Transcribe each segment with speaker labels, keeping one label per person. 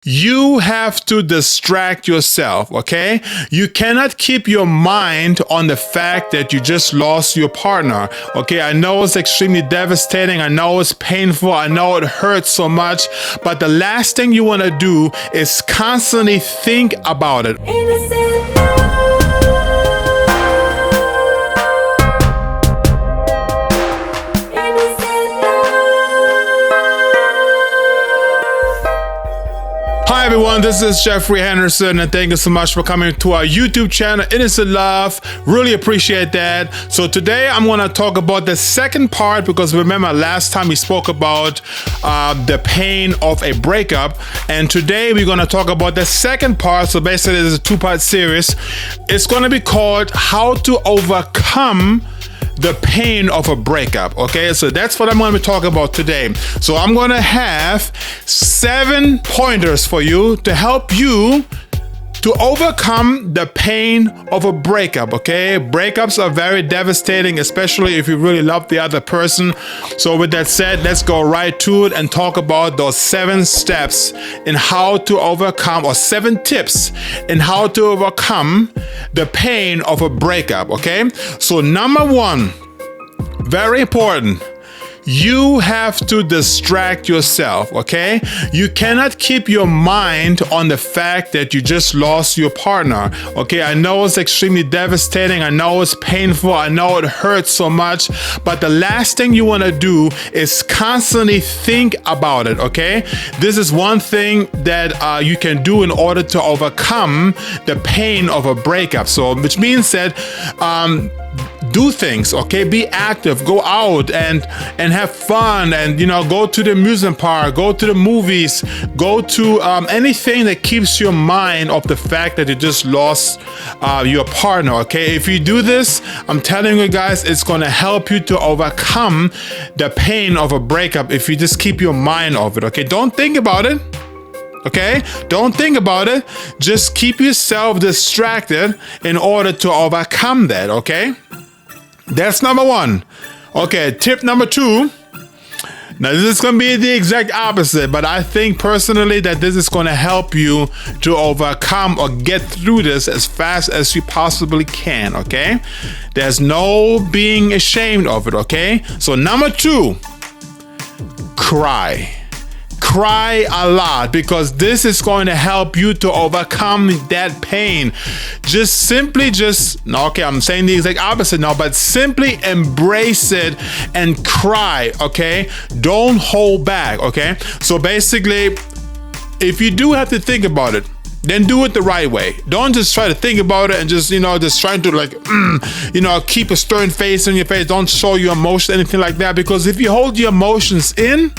Speaker 1: You have to distract yourself, okay? You cannot keep your mind on the fact that you just lost your partner, okay? I know it's extremely devastating. I know it's painful. I know it hurts so much. But the last thing you want to do is constantly think about it. Hi everyone, this is Geoffrey Henderson, and thank you so much for coming to our YouTube channel. Innocent Love, really appreciate that. So today I'm going to talk about the second part, because remember last time we spoke about the pain of a breakup, and today we're going to talk about the second part. So basically this is a two-part series. It's going to be called How to Overcome the Pain of a Breakup. Okay, so that's what I'm going to be talking about today. So I'm going to have 7 pointers for you to help you to overcome the pain of a breakup. Okay, breakups are very devastating, especially if you really love the other person. So with that said, let's go right to it and talk about those 7 steps in how to overcome, or 7 tips in how to overcome the pain of a breakup. Okay, so number 1, very important. You have to distract yourself, okay? You cannot keep your mind on the fact that you just lost your partner, okay? I know it's extremely devastating. I know it's painful. I know it hurts so much. But the last thing you want to do is constantly think about it, okay? This is one thing that you can do in order to overcome the pain of a breakup. So, which means that do things, okay? Be active, go out and have fun, and go to the amusement park, go to the movies, go to anything that keeps your mind off the fact that you just lost your partner, okay? If you do this, I'm telling you guys, it's going to help you to overcome the pain of a breakup if you just keep your mind off it, okay? Don't think about it. Okay, don't think about it. Just keep yourself distracted in order to overcome that, okay? That's number 1. Okay, tip number 2. Now, this is going to be the exact opposite, but I think personally that this is going to help you to overcome or get through this as fast as you possibly can, okay? There's no being ashamed of it, okay? So number 2, cry. Cry a lot, because this is going to help you to overcome that pain. Okay, I'm saying the exact opposite now, but simply embrace it and cry, okay? Don't hold back, okay? So basically, if you do have to think about it, then do it the right way. Don't just try to think about it and just trying to keep a stern face on your face. Don't show your emotion, anything like that, because if you hold your emotions in,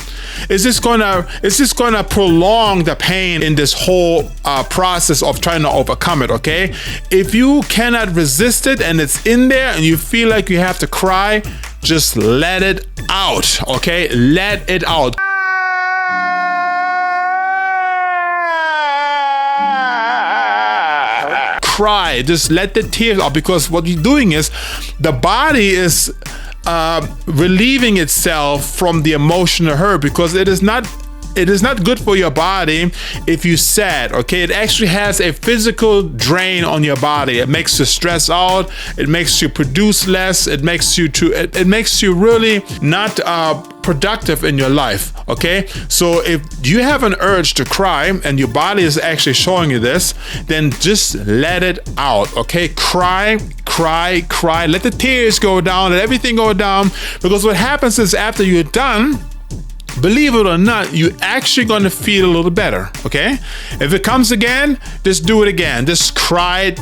Speaker 1: it's just gonna prolong the pain in this whole process of trying to overcome it, okay? If you cannot resist it and it's in there and you feel like you have to cry, just let it out, okay? Let it out. Cry, just let the tears out, because what you're doing is the body is relieving itself from the emotional hurt, because it is not good for your body if you're sad, okay? It actually has a physical drain on your body. It makes you stress out. It makes you produce less. It makes you really not productive in your life, okay? So if you have an urge to cry and your body is actually showing you this, then just let it out, okay? Cry. Let the tears go down, let everything go down, because what happens is after you're done, believe it or not, you're actually going to feel a little better, okay? If it comes again, just do it again. Just cry it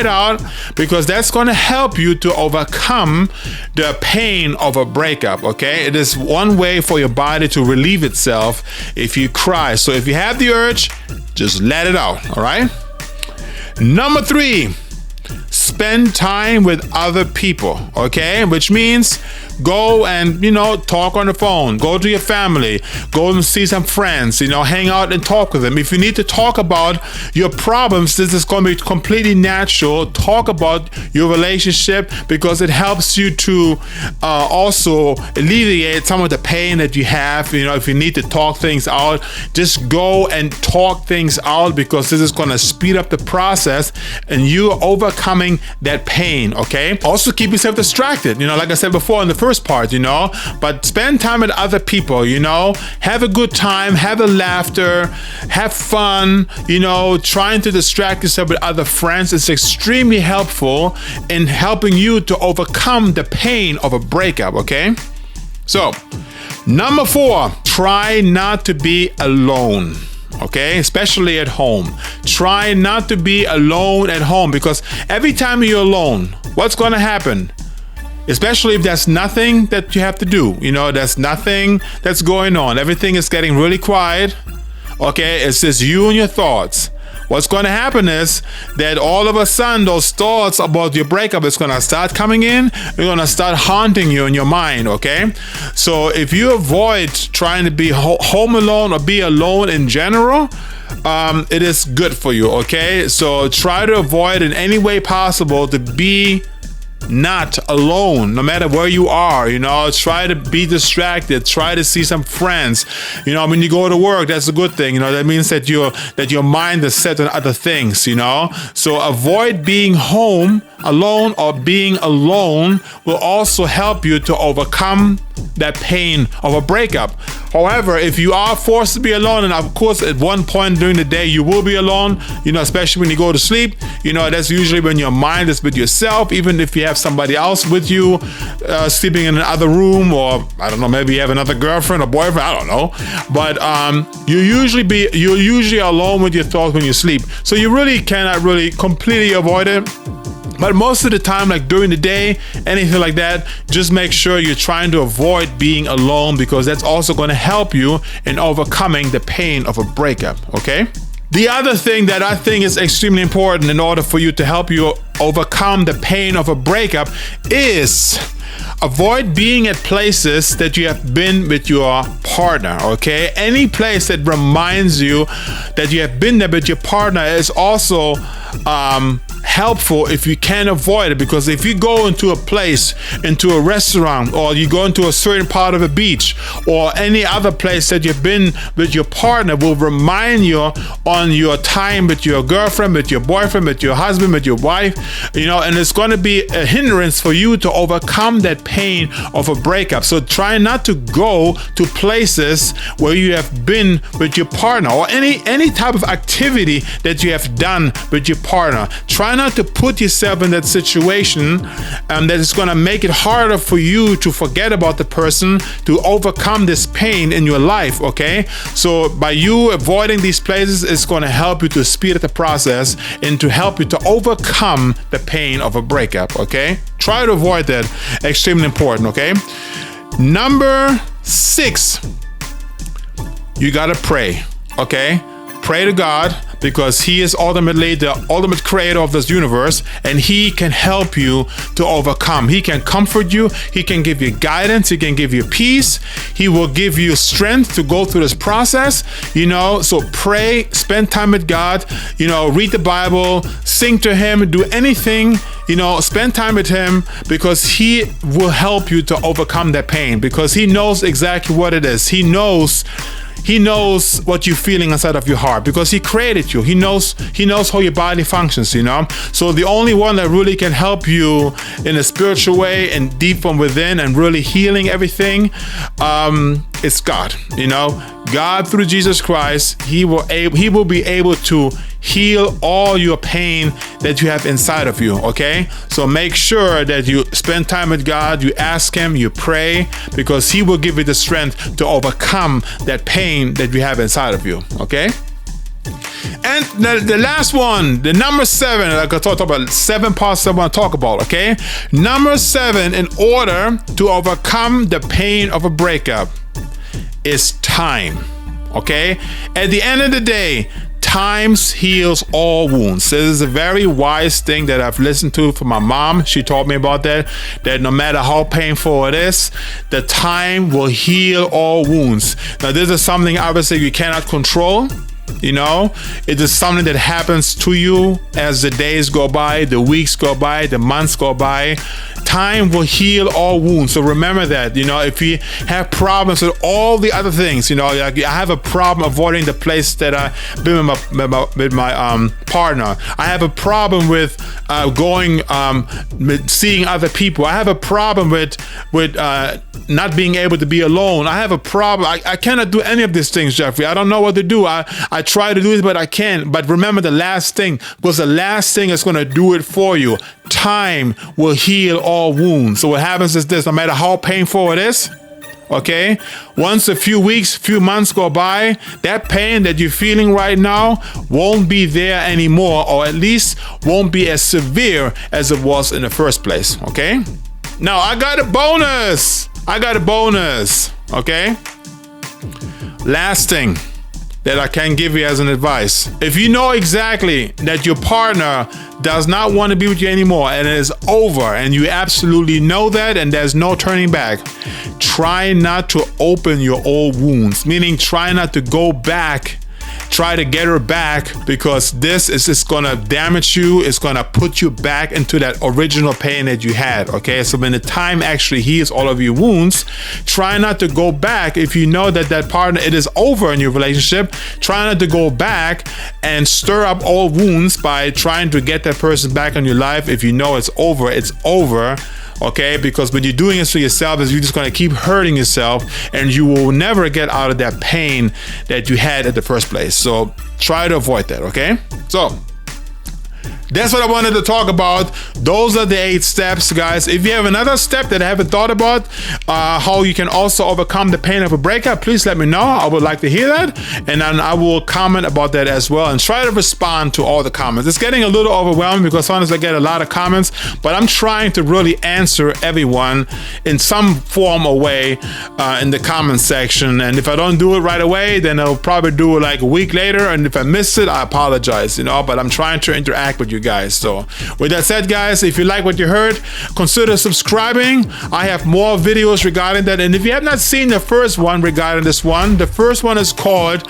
Speaker 1: out, because that's going to help you to overcome the pain of a breakup, okay? It is one way for your body to relieve itself if you cry. So if you have the urge, just let it out, all right? Number 3, spend time with other people, okay? Which means go and, talk on the phone, go to your family, go and see some friends, hang out and talk with them. If you need to talk about your problems, this is going to be completely natural. Talk about your relationship because it helps you to also alleviate some of the pain that you have. If you need to talk things out, just go and talk things out because this is going to speed up the process and you overcoming that pain, okay? Also keep yourself distracted, like I said before in the first part, but spend time with other people, have a good time, have a laughter, have fun, trying to distract yourself with other friends is extremely helpful in helping you to overcome the pain of a breakup, okay? So, number 4, try not to be alone. Okay, especially at home. Try not to be alone at home because every time you're alone, what's going to happen? Especially if there's nothing that you have to do, there's nothing that's going on. Everything is getting really quiet. Okay, it's just you and your thoughts. What's going to happen is that all of a sudden those thoughts about your breakup is going to start coming in. They're going to start haunting you in your mind, okay? So if you avoid trying to be home alone or be alone in general, it is good for you, okay? So try to avoid in any way possible to be not alone, no matter where you are, try to be distracted, try to see some friends, when you go to work, that's a good thing, that means that your mind is set on other things, so avoid being home alone or being alone will also help you to overcome that pain of a breakup. However, if you are forced to be alone, and of course at one point during the day you will be alone, especially when you go to sleep, that's usually when your mind is with yourself, even if you have somebody else with you, sleeping in another room, or I don't know, maybe you have another girlfriend or boyfriend, I don't know, but you're usually alone with your thoughts when you sleep, so you really cannot really completely avoid it. But most of the time, like during the day, anything like that, just make sure you're trying to avoid being alone because that's also going to help you in overcoming the pain of a breakup, okay? The other thing that I think is extremely important in order for you to help you overcome the pain of a breakup is avoid being at places that you have been with your partner, okay? Any place that reminds you that you have been there with your partner is also helpful if you can avoid it, because if you go into a place, into a restaurant, or you go into a certain part of a beach or any other place that you've been with your partner, will remind you on your time with your girlfriend, with your boyfriend, with your husband, with your wife, and it's going to be a hindrance for you to overcome that pain of a breakup. So try not to go to places where you have been with your partner, or any type of activity that you have done with your partner. Try not to put yourself in that situation that is going to make it harder for you to forget about the person, to overcome this pain in your life, okay? So by you avoiding these places, it's going to help you to speed up the process and to help you to overcome the pain of a breakup, okay? Try to avoid that. Extremely important, okay? Number 6, you got to pray, okay? Pray to God, because He is ultimately the ultimate creator of this universe, and He can help you to overcome. He can comfort you. He can give you guidance. He can give you peace. He will give you strength to go through this process, so pray, spend time with God, read the Bible, sing to Him, do anything, spend time with Him, because He will help you to overcome that pain, because He knows exactly what it is. He knows what you're feeling inside of your heart, because He created you. He knows how your body functions, So the only one that really can help you in a spiritual way and deep from within and really healing everything is God. God, through Jesus Christ, He will be able to heal all your pain that you have inside of you, okay? So make sure that you spend time with God, you ask Him, you pray, because He will give you the strength to overcome that pain that you have inside of you, okay? And the last one, the number 7, like I talked about, 7 parts I want to talk about, okay? Number 7, in order to overcome the pain of a breakup, is time, okay? At the end of the day, time heals all wounds. This is a very wise thing that I've listened to from my mom. She taught me about that no matter how painful it is, the time will heal all wounds. Now, this is something obviously you cannot control. You know, it is something that happens to you as the days go by, the weeks go by, the months go by. Time will heal all wounds. So remember that, you know, if you have problems with all the other things, you know, like I have a problem avoiding the place that I've been with my partner. I have a problem with seeing other people. I have a problem with not being able to be alone. I have a problem. I cannot do any of these things, Geoffrey. I don't know what to do. I try to do it, but I can't. But remember the last thing, because the last thing is going to do it for you. Time will heal all wounds. So what happens is this, no matter how painful it is, okay, once a few weeks, few months go by, that pain that you're feeling right now won't be there anymore, or at least won't be as severe as it was in the first place, okay? Now, I got a bonus. Okay? Last thing that I can give you as an advice. If you know exactly that your partner does not want to be with you anymore and it is over, and you absolutely know that and there's no turning back, try not to open your old wounds, meaning try not to go back, try to get her back, because this is just gonna damage you. It's gonna put you back into that original pain that you had, okay? So when the time actually heals all of your wounds, try not to go back. If you know that that partner, it is over in your relationship, try not to go back and stir up old wounds by trying to get that person back in your life. If you know it's over, okay? Because when you're doing this to yourself, you're just going to keep hurting yourself, and you will never get out of that pain that you had at the first place. So try to avoid that, okay? So that's what I wanted to talk about. Those are the 8 steps, guys. If you have another step that I haven't thought about, how you can also overcome the pain of a breakup, please let me know. I would like to hear that. And then I will comment about that as well and try to respond to all the comments. It's getting a little overwhelming because sometimes I get a lot of comments, but I'm trying to really answer everyone in some form or way in the comment section. And if I don't do it right away, then I'll probably do it like a week later. And if I miss it, I apologize, you know, but I'm trying to interact with you guys. So with that said, guys, if you like what you heard, consider subscribing. I have more videos regarding that. And if you have not seen the first one regarding this one, the first one is called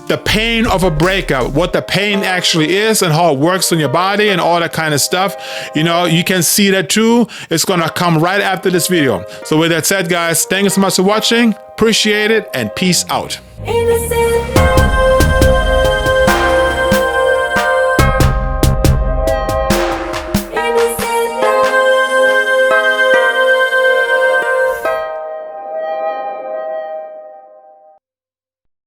Speaker 1: The Pain of a Breakup, what the pain actually is and how it works on your body and all that kind of stuff. You know, you can see that too. It's going to come right after this video. So with that said, guys, thank you so much for watching. Appreciate it, and peace out.